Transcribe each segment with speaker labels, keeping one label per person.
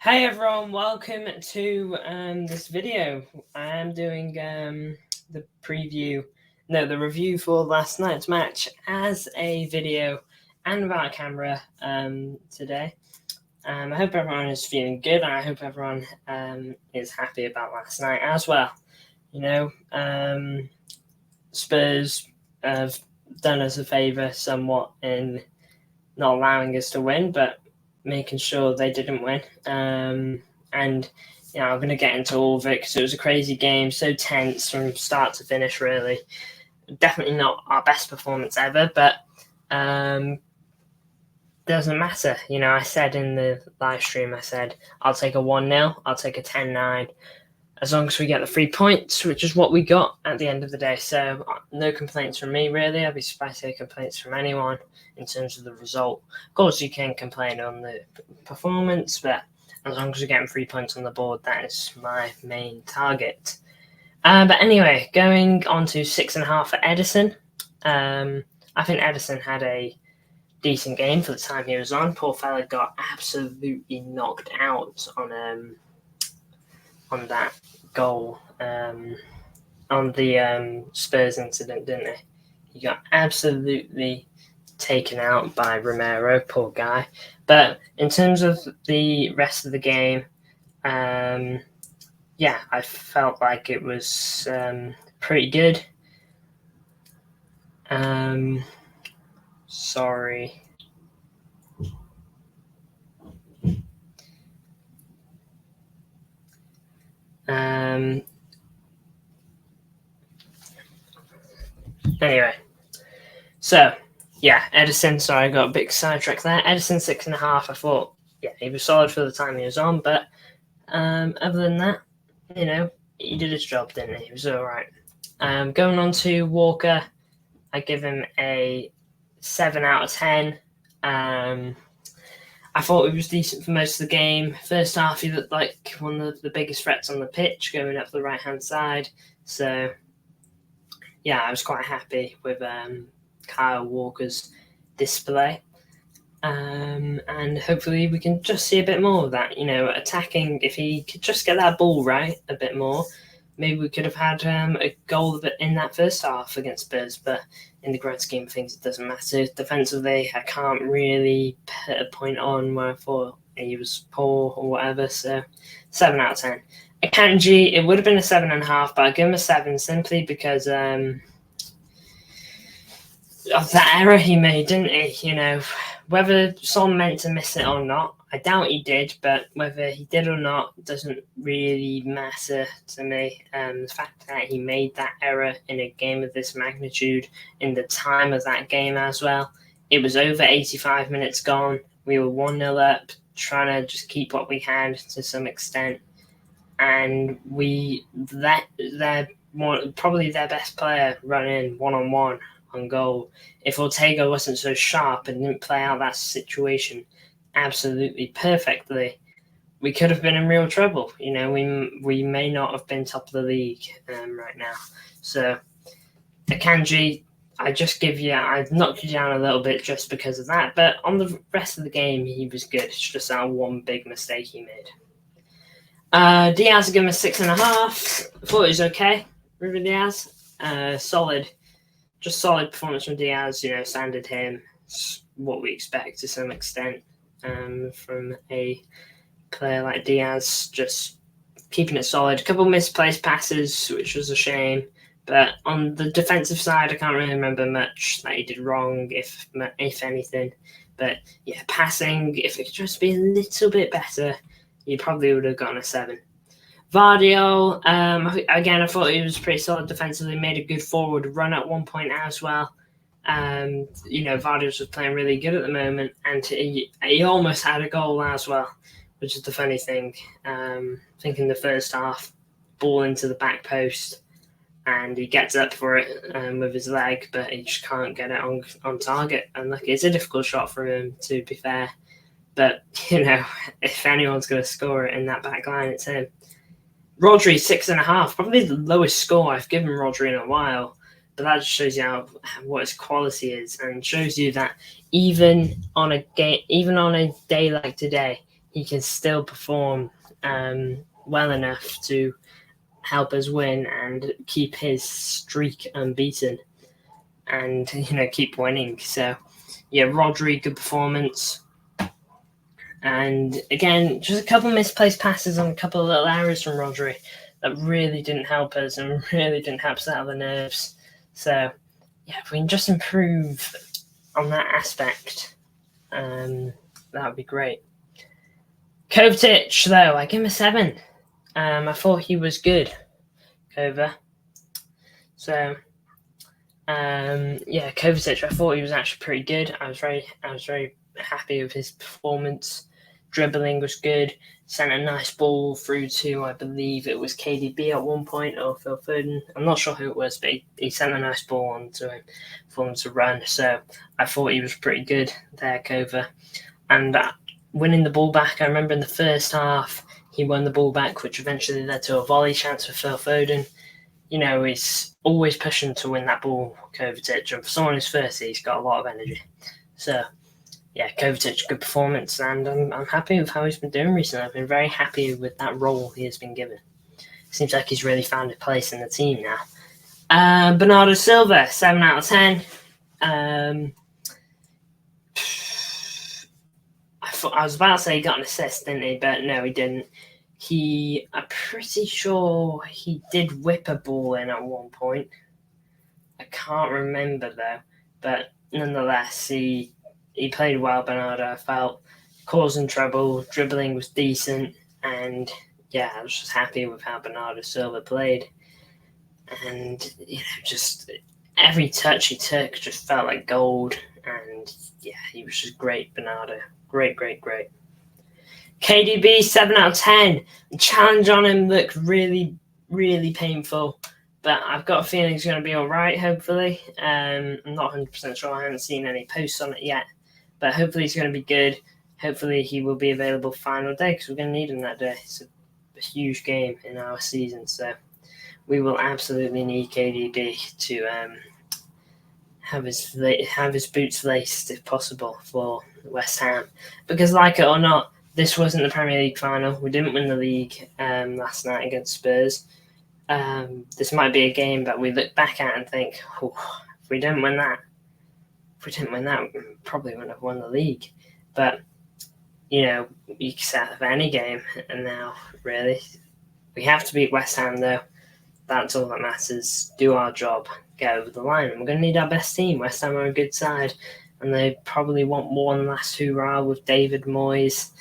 Speaker 1: Hey everyone, welcome to this video. I am doing the review for last night's match as a video and without a camera today. I hope everyone is feeling good, and I hope everyone is happy about last night as well. Spurs have done us a favour somewhat in not allowing us to win, but making sure they didn't win. And I'm going to get into all of it because it was a crazy game, so tense from start to finish, really. Definitely not our best performance ever, but doesn't matter. I said in the live stream, I'll take a 1-0, I'll take a 10-9, as long as we get the 3 points, which is what we got at the end of the day. So no complaints from me, really. I'd be surprised to hear complaints from anyone in terms of the result. Of course, you can complain on the performance, but as long as we're getting 3 points on the board, that is my main target. But anyway, going on to 6.5 for Edison. I think Edison had a decent game for the time he was on. Poor fella got absolutely knocked out on that goal, on the Spurs incident, didn't he? He got absolutely taken out by Romero, poor guy. But in terms of the rest of the game, I felt like it was pretty good. Sorry. Anyway, so yeah, Edison. Sorry, I got a bit sidetracked there. Edison 6.5. I thought, he was solid for the time he was on, but other than that, he did his job, didn't he? He was all right. Going on to Walker, I give him a 7 out of 10. I thought he was decent for most of the game. First half, he looked like one of the biggest threats on the pitch, going up the right-hand side. So, yeah, I was quite happy with Kyle Walker's display. And hopefully we can just see a bit more of that, attacking. If he could just get that ball right a bit more, maybe we could have had a goal in that first half against Spurs. But in the grand scheme of things, it doesn't matter. Defensively, I can't really put a point on where I thought he was poor or whatever. So 7 out of 10. Akanji, it would have been a 7.5, but I give him a 7 simply because of that error he made, didn't he? Whether Son meant to miss it or not, I doubt he did, but whether he did or not doesn't really matter to me. The fact that he made that error in a game of this magnitude, in the time of that game as well, it was over 85 minutes gone. We were 1-0 up, trying to just keep what we had to some extent. And probably their best player running one-on-one on goal. If Ortega wasn't so sharp and didn't play out that situation absolutely perfectly, we could have been in real trouble. We may not have been top of the league right now. So Akanji, I knocked you down a little bit just because of that, but on the rest of the game he was good. It's just that one big mistake he made. Diaz, I give him a 6.5. I thought it was okay. Ruben Diaz, solid performance from Diaz. Standard him. It's what we expect to some extent from a player like Diaz. Just keeping it solid. A couple misplaced passes, which was a shame. But on the defensive side, I can't really remember much that he did wrong, if anything. But yeah, passing, if it could just be a little bit better, he probably would have gotten a 7. Vardio, again, I thought he was pretty solid defensively, made a good forward run at one point as well. Vardio was playing really good at the moment, and he almost had a goal as well, which is the funny thing. I think in the first half, ball into the back post, and he gets up for it with his leg, but he just can't get it on target. And look, it's a difficult shot for him, to be fair. But, if anyone's going to score it in that back line, it's him. Rodri, 6.5. Probably the lowest score I've given Rodri in a while. But that just shows you what his quality is, and shows you that even on a day like today, he can still perform well enough to help us win and keep his streak unbeaten and, keep winning. So, yeah, Rodri, good performance. And again, just a couple of misplaced passes on a couple of little errors from Rodri that really didn't help us and really didn't help us out of the nerves. So, yeah, if we can just improve on that aspect, that would be great. Kovacic, though, I give him a 7. I thought he was good, Kova. So, Kovacic, I thought he was actually pretty good. I was very happy with his performance. Dribbling was good. Sent a nice ball through to, I believe it was KDB at one point, or Phil Foden. I'm not sure who it was, but he sent a nice ball onto him for him to run. So I thought he was pretty good there, Kova. And winning the ball back, I remember in the first half, he won the ball back, which eventually led to a volley chance for Phil Foden. He's always pushing to win that ball, Kovacic. And for someone who's 30, he's got a lot of energy. So, yeah, Kovacic, good performance. And I'm happy with how he's been doing recently. I've been very happy with that role he has been given. Seems like he's really found a place in the team now. Bernardo Silva, 7 out of 10. I was about to say he got an assist, didn't he? But no, he didn't. I'm pretty sure he did whip a ball in at one point. I can't remember though. But nonetheless, he played well, Bernardo. I felt causing trouble, dribbling was decent, and yeah, I was just happy with how Bernardo Silva played. And just every touch he took just felt like gold. And yeah, he was just great, Bernardo. Great. KDB, 7 out of 10. The challenge on him looked really, really painful. But I've got a feeling he's going to be all right, hopefully. I'm not 100% sure. I haven't seen any posts on it yet. But hopefully he's going to be good. Hopefully he will be available final day because we're going to need him that day. It's a huge game in our season. So we will absolutely need KDB to have his boots laced, if possible, for West Ham. Because like it or not, this wasn't the Premier League final. We didn't win the league last night against Spurs. This might be a game that we look back at and think, if we didn't win that, we probably wouldn't have won the league. But, you can say that of any game. And now, really, we have to beat West Ham, though. That's all that matters. Do our job. Get over the line. And we're going to need our best team. West Ham are a good side. And they probably want one last hurrah with David Moyes.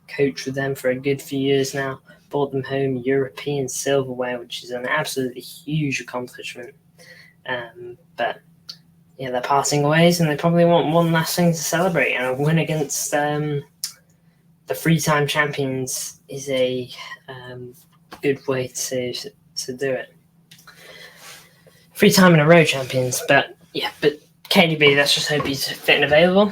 Speaker 1: Coached with them for a good few years now. Brought them home European silverware, which is an absolutely huge accomplishment. But yeah, they're parting ways, and they probably want one last thing to celebrate. And a win against the 3-time champions is a good way to do it. 3 time in a row champions, but KDB, let's just hope he's fit and available.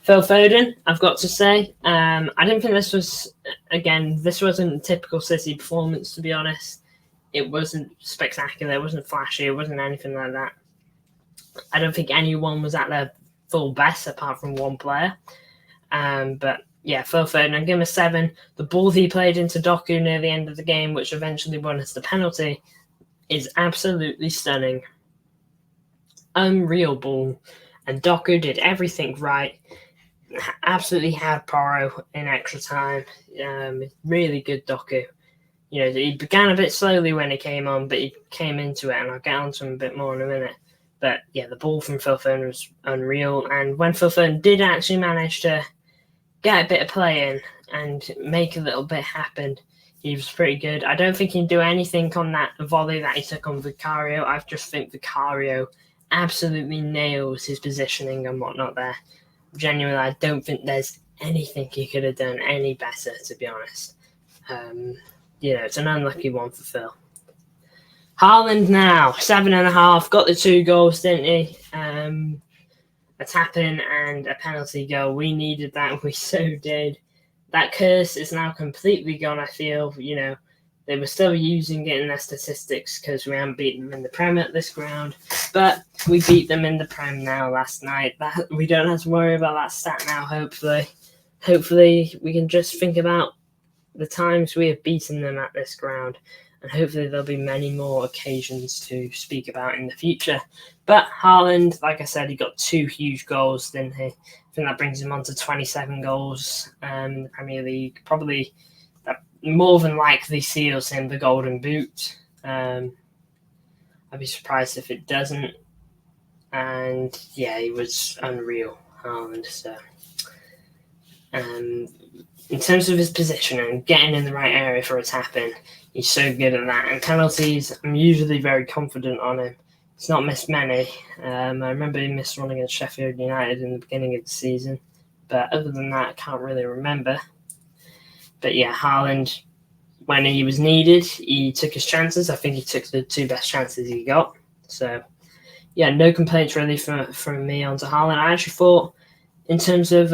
Speaker 1: Phil Foden, I've got to say, I didn't think this wasn't a typical City performance, to be honest. It wasn't spectacular, it wasn't flashy, it wasn't anything like that. I don't think anyone was at their full best apart from one player. But yeah, Phil Foden, I'll give him a 7. The ball he played into Doku near the end of the game, which eventually won us the penalty, is absolutely stunning. Unreal ball. And Doku did everything right. Absolutely had Porro in extra time. Really good Doku. He began a bit slowly when he came on, but he came into it, and I'll get onto him a bit more in a minute. But yeah, the ball from Phil Foden was unreal. And when Phil Foden did actually manage to get a bit of play in and make a little bit happen, he was pretty good. I don't think he can do anything on that volley that he took on Vicario. I just think Vicario absolutely nails his positioning and whatnot there. Genuinely, I don't think there's anything he could have done any better, to be honest. It's an unlucky one for Phil. Haaland now, 7.5, got the 2 goals, didn't he? A tap-in and a penalty goal. We needed that, we so did. That curse is now completely gone, I feel. They were still using it in their statistics because we haven't beaten them in the Prem at this ground. But we beat them in the Prem now last night. We don't have to worry about that stat now, hopefully. hopefully we can just think about the times we have beaten them at this ground, and hopefully there'll be many more occasions to speak about in the future. But Haaland, like I said, he got 2 huge goals, didn't he? I think that brings him on to 27 goals in the Premier League. Probably that more than likely seals him the Golden Boot. I'd be surprised if it doesn't. And yeah, he was unreal, Haaland. So, in terms of his position and getting in the right area for a tap-in, he's so good at that. And penalties, I'm usually very confident on him. He's not missed many. I remember he missed one against Sheffield United in the beginning of the season. But other than that, I can't really remember. But yeah, Haaland, when he was needed, he took his chances. I think he took the 2 best chances he got. So, yeah, no complaints really from me onto Haaland. I actually thought, in terms of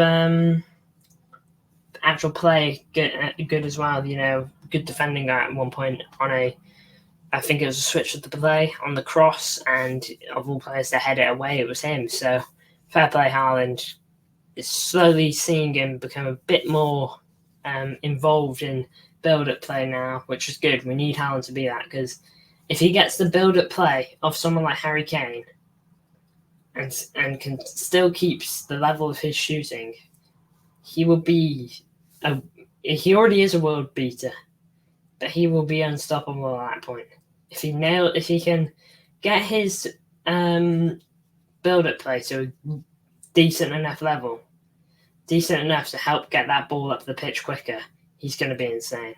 Speaker 1: actual play, good as well. Good defending at one point on I think it was a switch of the play on the cross, and of all players to head it away, it was him. So fair play, Haaland. Is slowly seeing him become a bit more involved in build-up play now, which is good. We need Haaland to be that, because if he gets the build-up play of someone like Harry Kane and can still keep the level of his shooting, he will be he already is a world beater, but he will be unstoppable at that point. If he can get his build-up play to a decent enough level, decent enough to help get that ball up the pitch quicker, he's going to be insane.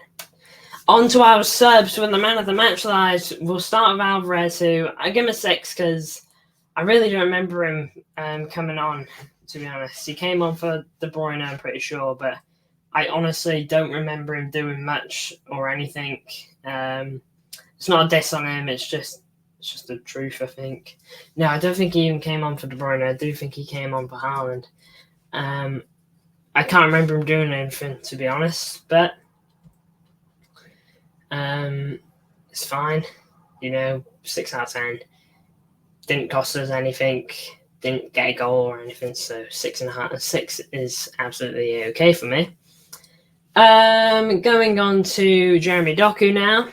Speaker 1: On to our subs with the man of the match lives. We'll start with Alvarez, who I give him a 6 because I really don't remember him coming on, to be honest. He came on for De Bruyne, I'm pretty sure, but I honestly don't remember him doing much or anything. It's not a diss on him, it's just the truth, I think. No, I don't think he even came on for De Bruyne. I do think he came on for Haaland. I can't remember him doing anything, to be honest, but it's fine. 6 out of 10. Didn't cost us anything, didn't get a goal or anything, so 6.5. 6 is absolutely okay for me. Going on to Jeremy Doku now.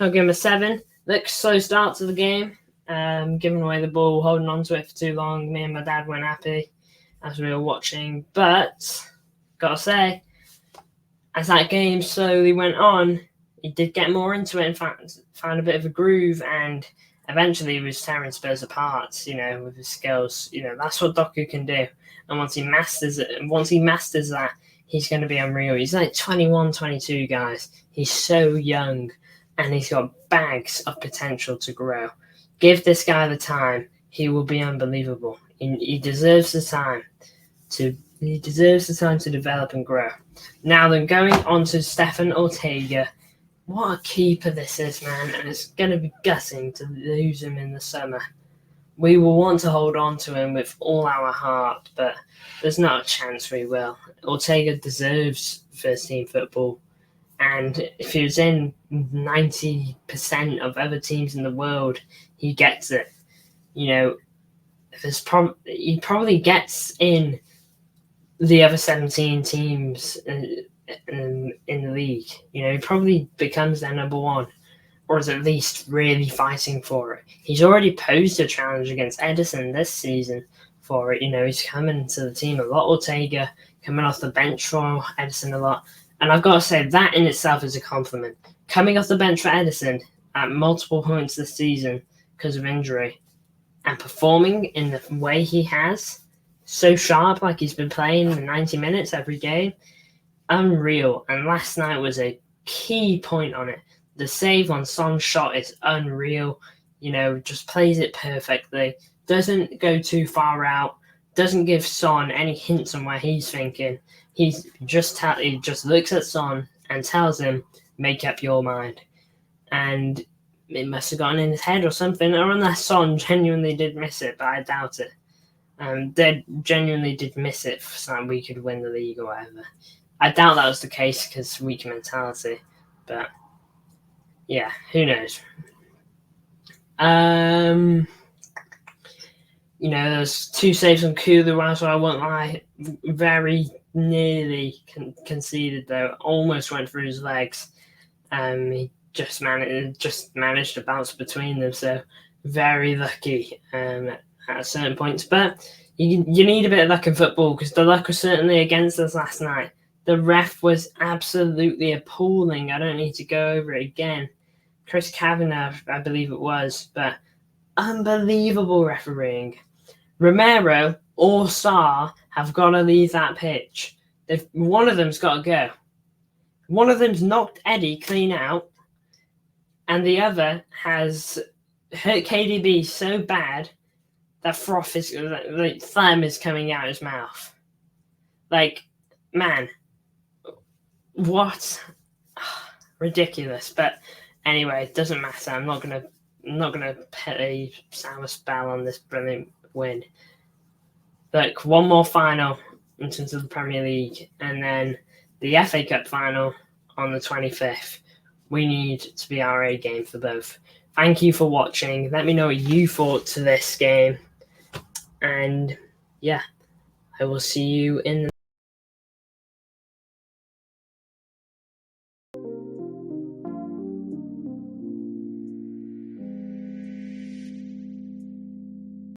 Speaker 1: I'll give him a 7. Looks slow start to the game. Giving away the ball, holding on to it for too long. Me and my dad weren't happy as we were watching, but gotta say, as that game slowly went on, he did get more into it and found a bit of a groove, and eventually he was tearing Spurs apart, with his skills. That's what Doku can do. And once he masters that, he's going to be unreal. He's like 21, 22, guys. He's so young, and he's got bags of potential to grow. Give this guy the time. He will be unbelievable. He deserves the time to develop and grow. Now then, going on to Stefan Ortega. What a keeper this is, man, and it's going to be gutting to lose him in the summer. We will want to hold on to him with all our heart, but there's not a chance we will. Ortega deserves first-team football, and if he was in 90% of other teams in the world, he gets it. He probably gets in the other 17 teams in the league. He probably becomes their number 1, or is at least really fighting for it. He's already posed a challenge against Edison this season for it. He's coming to the team a lot. Ortega coming off the bench for Edison a lot, and I've got to say that in itself is a compliment. Coming off the bench for Edison at multiple points this season because of injury, and performing in the way he has, so sharp, like he's been playing 90 minutes every game. Unreal. And last night was a key point on it. The save on Son's shot is unreal. Just plays it perfectly. Doesn't go too far out. Doesn't give Son any hints on where he's thinking. He just looks at Son and tells him, make up your mind. And it must have gotten in his head or something. Or unless Son genuinely did miss it, but I doubt it. They genuinely did miss it so that we could win the league or whatever. I doubt that was the case because weak mentality, but yeah, who knows? There's 2 saves on Kulu, so I won't lie. Very nearly conceded, though. Almost went through his legs. He just managed to bounce between them. So very lucky at certain points. But you need a bit of luck in football, because the luck was certainly against us last night. The ref was absolutely appalling. I don't need to go over it again. Chris Kavanagh, I believe it was, but unbelievable refereeing. Romero or Sarr have got to leave that pitch. One of them's got to go. One of them's knocked Eddie clean out, and the other has hurt KDB so bad that froth is, like, phlegm is coming out his mouth. Like, man, what? Ridiculous. But anyway, it doesn't matter. I'm not gonna put a sour spell on this brilliant win. Like, one more final in terms of the Premier League, and then the FA Cup final on the 25th. We need to be our A game for both. Thank you for watching. Let me know what you thought to this game. And yeah, I will see you in the